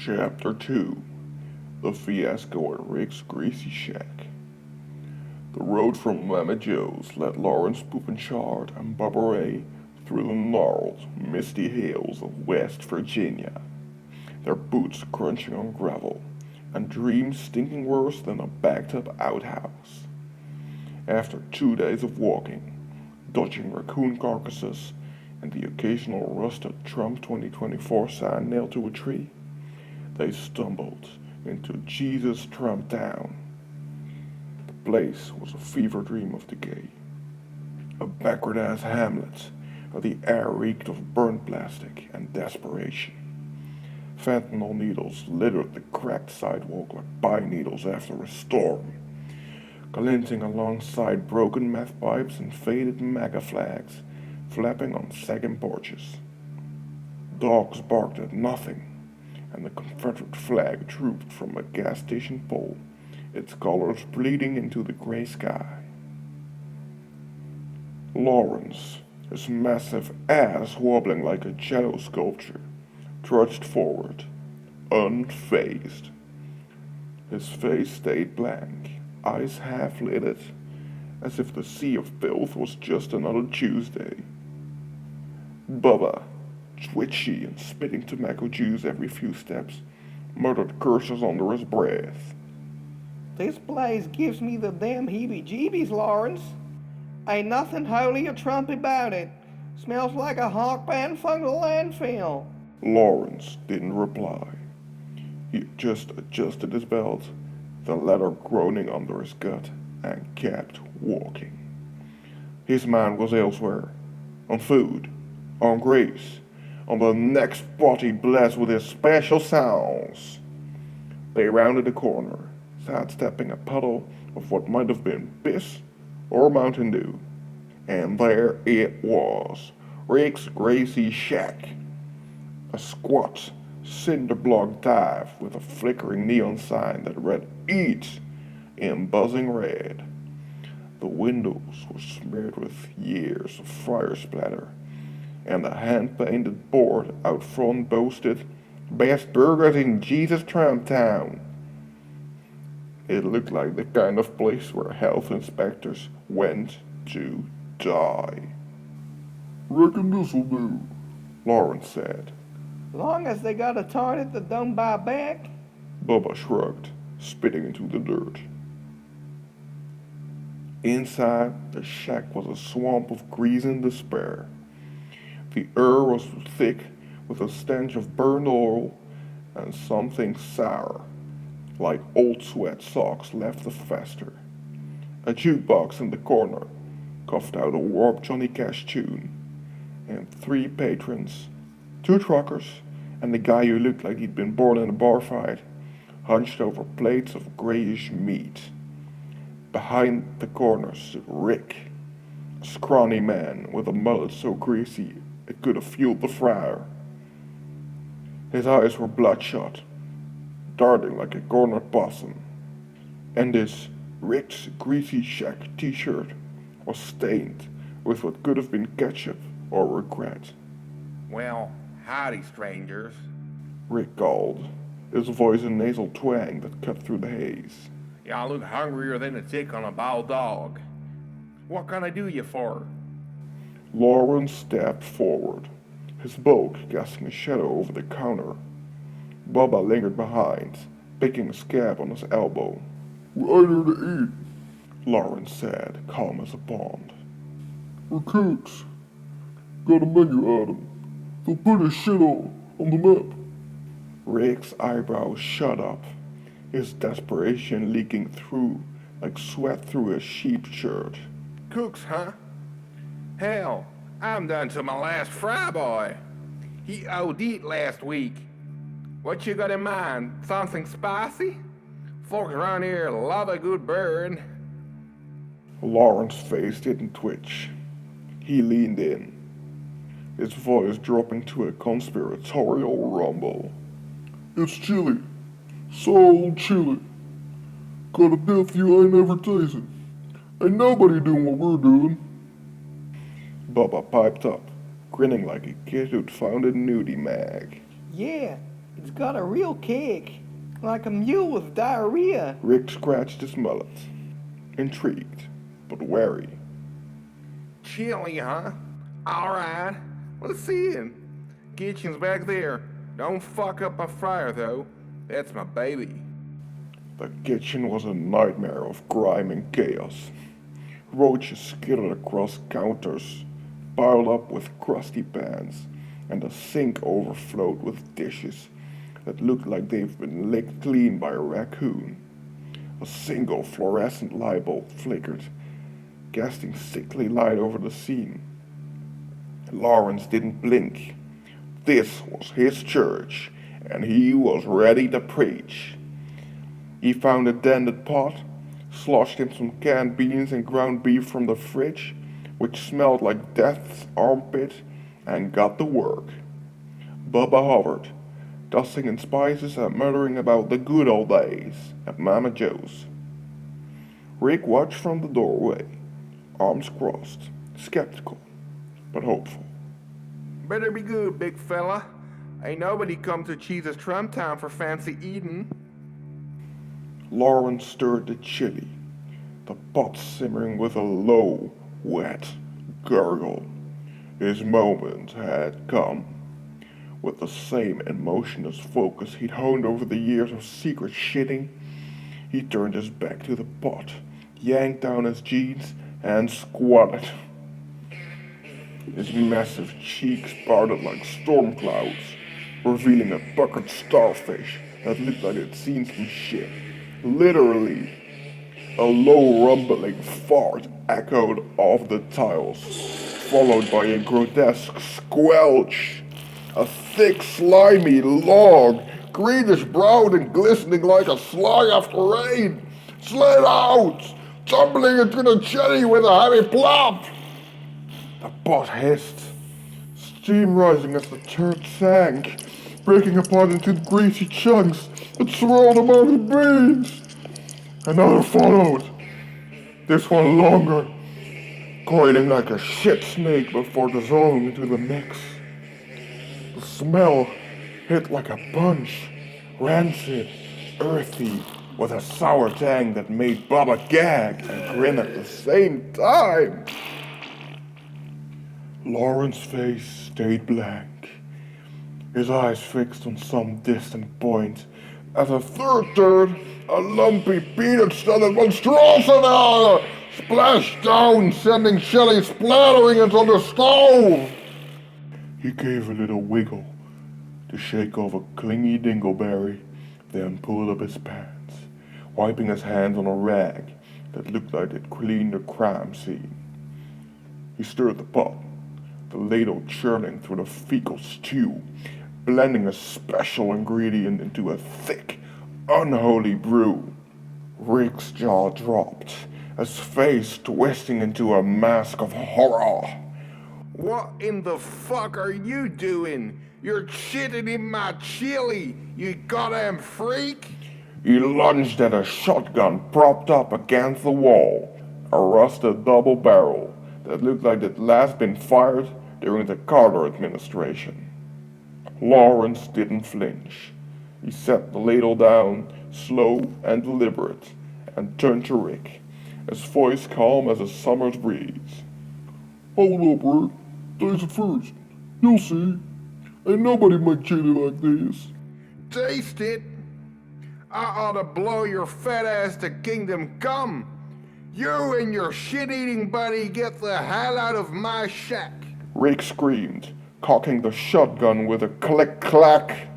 Chapter 2. The Fiasco at Rick's Greasy Shack. The road from Mama Joe's led Lawrence Poopenshardt and Bubba Ray through the gnarled, misty hills of West Virginia, their boots crunching on gravel, and dreams stinking worse than a backed-up outhouse. After 2 days of walking, dodging raccoon carcasses, and the occasional rusted Trump 2024 sign nailed to a tree, they stumbled into Jesus Trump Town. The place was a fever dream of decay, a backward-ass hamlet where the air reeked of burnt plastic and desperation. Fentanyl needles littered the cracked sidewalk like pine needles after a storm, glinting alongside broken meth pipes and faded MAGA flags flapping on sagging porches. Dogs barked at nothing, and the Confederate flag drooped from a gas station pole, its colors bleeding into the gray sky. Lawrence, his massive ass wobbling like a jello sculpture, trudged forward, unfazed. His face stayed blank, eyes half-lidded, as if the sea of filth was just another Tuesday. Bubba, twitchy and spitting tobacco juice every few steps, muttered curses under his breath. This place gives me the damn heebie-jeebies, Lawrence. Ain't nothing holy or Trump about it. Smells like a hawk band from the landfill. Lawrence didn't reply. He just adjusted his belt, the leather groaning under his gut, and kept walking. His mind was elsewhere, on food, on grace, on the next spot he'd bless with his special sounds. They rounded a corner, sidestepping a puddle of what might have been piss or Mountain Dew. And there it was, Rick's Greasy Shack. A squat, cinder-block dive with a flickering neon sign that read "Eat" in buzzing red. The windows were smeared with years of fire splatter, and a hand-painted board out front boasted, "Best burgers in Jesus Trump Town." It looked like the kind of place where health inspectors went to die. "Reckon this'll do," Lawrence said. Long as they got a target that don't buy back. Bubba shrugged, spitting into the dirt. Inside, the shack was a swamp of grease and despair. The air was thick with a stench of burned oil and something sour, like old sweat socks left to fester. A jukebox in the corner coughed out a warped Johnny Cash tune, and 3 patrons, 2 truckers, and the guy who looked like he'd been born in a bar fight, hunched over plates of grayish meat. Behind the corner stood Rick, a scrawny man with a mullet so greasy it could have fueled the fryer. His eyes were bloodshot, darting like a cornered possum, and his Rick's Greasy Shack t-shirt was stained with what could have been ketchup or regret. "Well, howdy, strangers." Rick called, his voice a nasal twang that cut through the haze. Y'all look hungrier than a tick on a bald dog. What can I do you for? Lawrence stepped forward, his bulk casting a shadow over the counter. Bubba lingered behind, picking a scab on his elbow. "We're out here to eat," Lawrence said, calm as a pond. "We're cooks. Got a menu item. They'll put his shit on the map." Rick's eyebrows shut up, his desperation leaking through like sweat through his sheep shirt. Cooks, huh? Hell, I'm down to my last fry boy. He OD'd last week. What you got in mind? Something spicy? Folks around here love a good burn. Lawrence's face didn't twitch. He leaned in, his voice dropping to a conspiratorial rumble. "It's chili. So chili. Got a death you ain't never tasted. Ain't nobody doing what we're doing." Bubba piped up, grinning like a kid who'd found a nudie mag. Yeah, It's got a real kick, like a mule with diarrhea. Rick scratched his mullet, intrigued, but wary. Chili, huh? Alright. Let's see it. Kitchen's back there. Don't fuck up my fire, though. That's my baby. The kitchen was a nightmare of grime and chaos. Roaches skittered across counters, piled up with crusty pans, and the sink overflowed with dishes that looked like they've been licked clean by a raccoon. A single fluorescent light bulb flickered, casting sickly light over the scene. Lawrence didn't blink. This was his church, and he was ready to preach. He found a dented pot, sloshed in some canned beans and ground beef from the fridge, which smelled like death's armpit, and got to work. Bubba hovered, dusting in spices and muttering about the good old days at Mama Joe's. Rick watched from the doorway, arms crossed, skeptical, but hopeful. Better be good, big fella. Ain't nobody come to Jesus Trump Town for fancy eating. Lawrence stirred the chili, the pot simmering with a low, wet gurgle. His moment had come. With the same emotionless focus he'd honed over the years of secret shitting, he turned his back to the pot, yanked down his jeans, and squatted. His massive cheeks parted like storm clouds, revealing a puckered starfish that looked like it'd seen some shit. Literally, a low rumbling fart echoed off the tiles, followed by a grotesque squelch. A thick, slimy log, greenish brown and glistening like a slug after rain, slid out, tumbling into the chili with a heavy plop. The pot hissed, steam rising as the turd sank, breaking apart into greasy chunks that swirled among the beans. Another followed, this one longer, coiling like a shit snake before dissolving into the mix. The smell hit like a punch, rancid, earthy, with a sour tang that made Bubba gag and grin at the same time. Lawrence's face stayed blank, his eyes fixed on some distant point, as a third turd, a lumpy peanut-studded monstrosity, splashed down, sending chili splattering into the stove. He gave a little wiggle to shake off a clingy dingleberry, then pulled up his pants, wiping his hands on a rag that looked like it cleaned a crime scene. He stirred the pot, the ladle churning through the fecal stew, blending a special ingredient into a thick, unholy brew. Rick's jaw dropped, his face twisting into a mask of horror. What in the fuck are you doing? You're shitting in my chili, you goddamn freak! He lunged at a shotgun propped up against the wall, a rusted double barrel that looked like it had last been fired during the Carter administration. Lawrence didn't flinch. He set the ladle down, slow and deliberate, and turned to Rick, his voice calm as a summer's breeze. Hold up, Rick. Taste it first. You'll see. Ain't nobody make chili like this. Taste it? I ought to blow your fat ass to kingdom come. You and your shit-eating buddy get the hell out of my shack. Rick screamed, cocking the shotgun with a click-clack.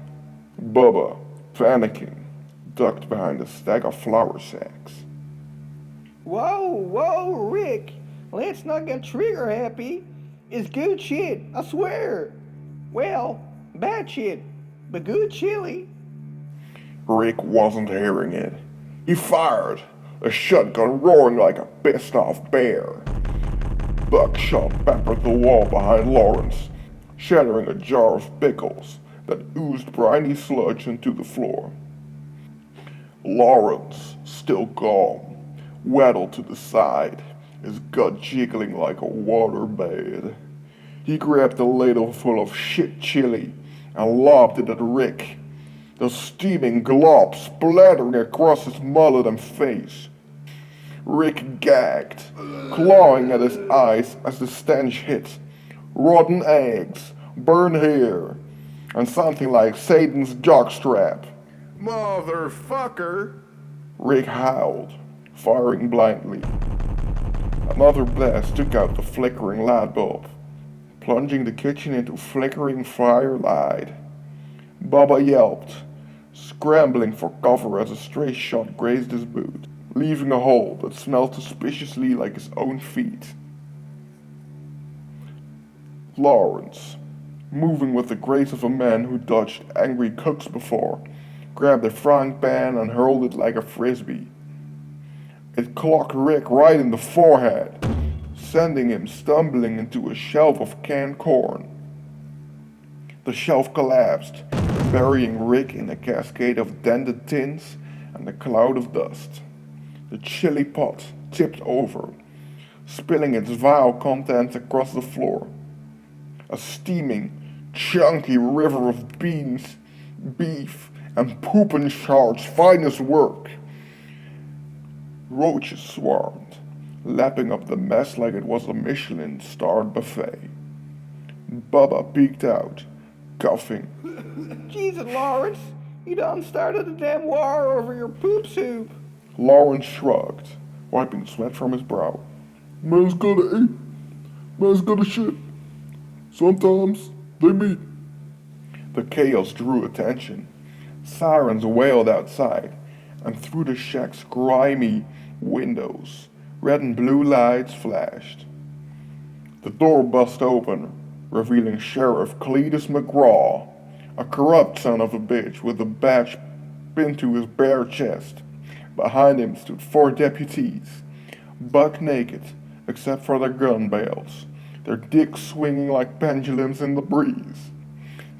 Bubba, panicking, ducked behind a stack of flour sacks. Whoa, Rick. Let's not get trigger happy. It's good shit, I swear. Well, bad shit, but good chili. Rick wasn't hearing it. He fired, a shotgun roaring like a pissed-off bear. Buckshot peppered the wall behind Lawrence, shattering a jar of pickles that oozed briny sludge into the floor. Lawrence, still calm, waddled to the side, his gut jiggling like a waterbed. He grabbed a ladle full of shit chili and lobbed it at Rick, the steaming glob splattering across his mullet and face. Rick gagged, clawing at his eyes as the stench hit. Rotten eggs, burned hair, and something like Satan's jockstrap. Motherfucker! Rick howled, firing blindly. Another blast took out the flickering light bulb, plunging the kitchen into flickering firelight. Bubba yelped, scrambling for cover as a stray shot grazed his boot, leaving a hole that smelled suspiciously like his own feet. Lawrence, moving with the grace of a man who dodged angry cooks before, grabbed a frying pan and hurled it like a frisbee. It clocked Rick right in the forehead, sending him stumbling into a shelf of canned corn. The shelf collapsed, burying Rick in a cascade of dented tins and a cloud of dust. The chili pot tipped over, spilling its vile contents across the floor. A steaming, chunky river of beans, beef, and Poopenshart'S finest work. Roaches swarmed, lapping up the mess like it was a Michelin-starred buffet. Bubba peeked out, coughing. Jesus, Lawrence, you done started a damn war over your poop soup. Lawrence shrugged, wiping sweat from his brow. Man's gotta eat. Man's gotta shit. Sometimes they meet. The chaos drew attention. Sirens wailed outside, and through the shack's grimy windows, red and blue lights flashed. The door bust open, revealing Sheriff Cletus McGraw, a corrupt son of a bitch with a badge pinned to his bare chest. Behind him stood 4 deputies, buck naked, except for their gun belts, their dicks swinging like pendulums in the breeze.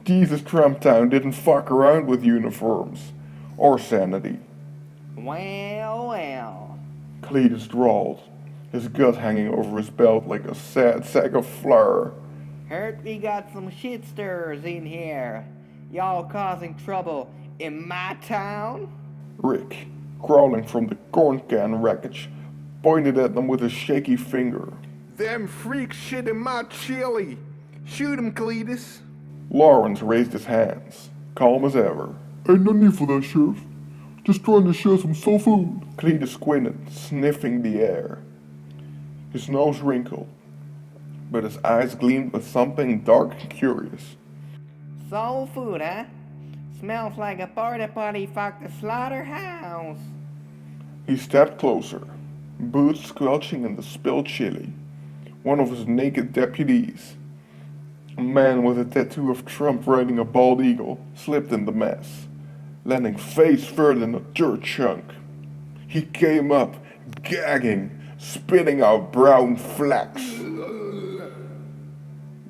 Jesus Trumptown didn't fuck around with uniforms, or sanity. Well, well. Cletus drawled, his gut hanging over his belt like a sad sack of flour. Heard we got some shit stirrers in here. Y'all causing trouble in my town? Rick, crawling from the corn can wreckage, pointed at them with a shaky finger. Them freaks shit in my chili. Shoot 'em, Cletus. Lawrence raised his hands, calm as ever. Ain't no need for that, Sheriff. Just trying to share some soul food. Cletus squinted, sniffing the air. His nose wrinkled, but his eyes gleamed with something dark and curious. Soul food, huh? Smells like a party fucked a slaughterhouse. He stepped closer, boots squelching in the spilled chili. One of his naked deputies, a man with a tattoo of Trump riding a bald eagle, slipped in the mess, landing face first in a dirt chunk. He came up, gagging, spitting out brown flax.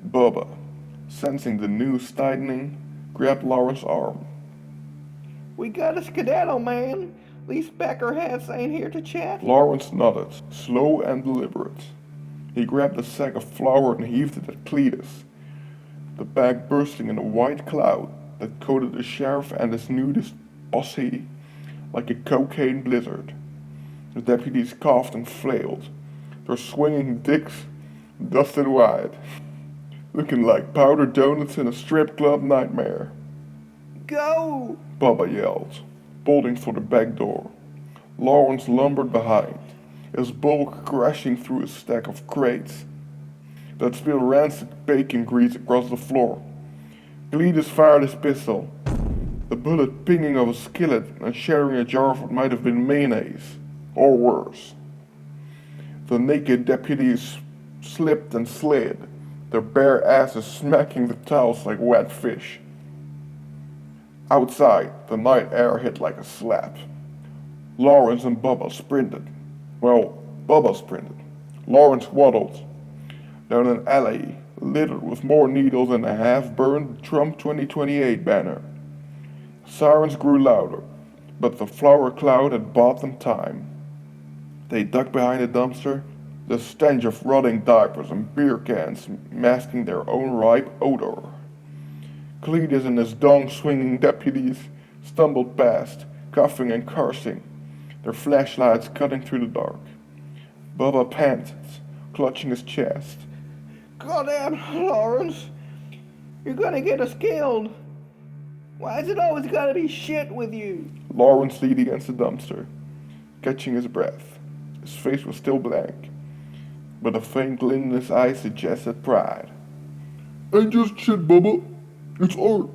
Bubba, sensing the news tightening, grabbed Lawrence's arm. We got a skedaddle, man. These peckerheads ain't here to chat. Lawrence nodded, slow and deliberate. He grabbed a sack of flour and heaved it at Cletus, the bag bursting in a white cloud that coated the sheriff and his nudist posse like a cocaine blizzard. The deputies coughed and flailed, their swinging dicks dusted wide, looking like powdered donuts in a strip club nightmare. Go! Bubba yelled, bolting for the back door. Lawrence lumbered behind, his bulk crashing through a stack of crates that spilled rancid bacon grease across the floor. Cletus fired his pistol, the bullet pinging off a skillet and shattering a jar of what might have been mayonnaise, or worse. The naked deputies slipped and slid, their bare asses smacking the tiles like wet fish. Outside, the night air hit like a slap. Lawrence and Bubba sprinted. Well, Bubba sprinted. Lawrence waddled down an alley littered with more needles and a half-burned Trump 2028 banner. Sirens grew louder, but the flour cloud had bought them time. They ducked behind a dumpster, the stench of rotting diapers and beer cans masking their own ripe odor. Cletus and his dong-swinging deputies stumbled past, coughing and cursing, their flashlights cutting through the dark. Bubba panted, clutching his chest. Goddamn, Lawrence. You're gonna get us killed. Why's it always gotta be shit with you? Lawrence leaned against the dumpster, catching his breath. His face was still blank, but a faint glint in his eyes suggested pride. Ain't just shit, Bubba. It's art.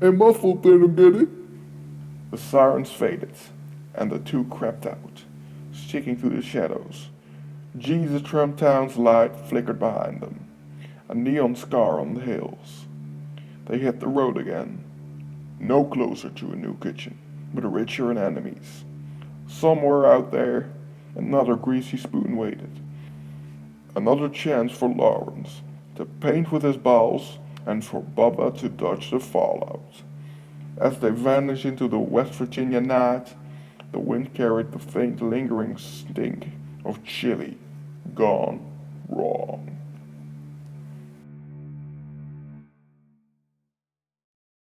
Ain't my fault they don't get it. The sirens faded, and the two crept out, sticking through the shadows. Jesus Trumptown's light flickered behind them, a neon scar on the hills. They hit the road again, no closer to a new kitchen, but richer in enemies. Somewhere out there, another greasy spoon waited. Another chance for Lawrence to paint with his balls and for Bubba to dodge the fallout. As they vanished into the West Virginia night, the wind carried the faint lingering stink of chili gone raw.